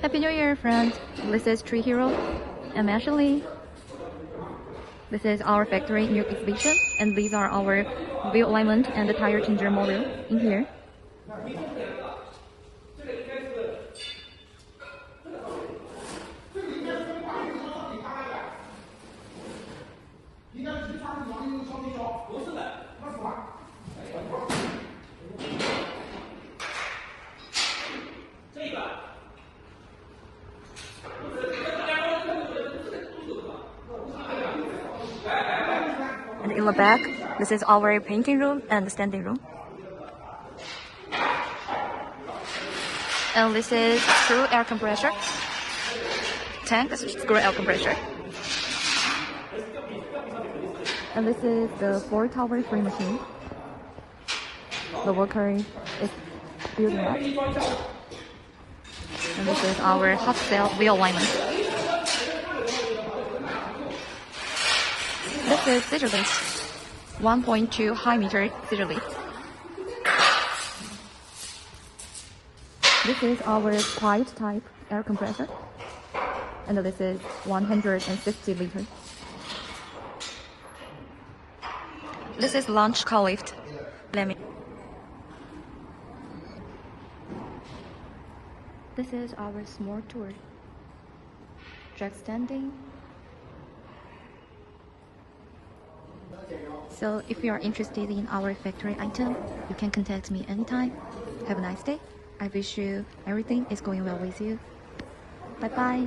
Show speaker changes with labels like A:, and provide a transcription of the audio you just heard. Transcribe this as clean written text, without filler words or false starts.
A: Happy New Year, friends! This is Tree Hero. I'm Ashley. This is our factory new exhibition, and these are our wheel alignment and the tire changer model in here. And in the back, this is our painting room and standing room. And this is screw air compressor. Tank screw air compressor. And this is the 4-tower free machine. The worker is building up. And this is our hot cell wheel alignment. This is scissor lift, 1.2 high meter scissor lift. This is our quiet type air compressor, and this is 160 liter. This is launch car lift. This is our small tool. Drag standing. So if you are interested in our factory item, you can contact me anytime. Have a nice day. I wish you everything is going well with you. Bye bye.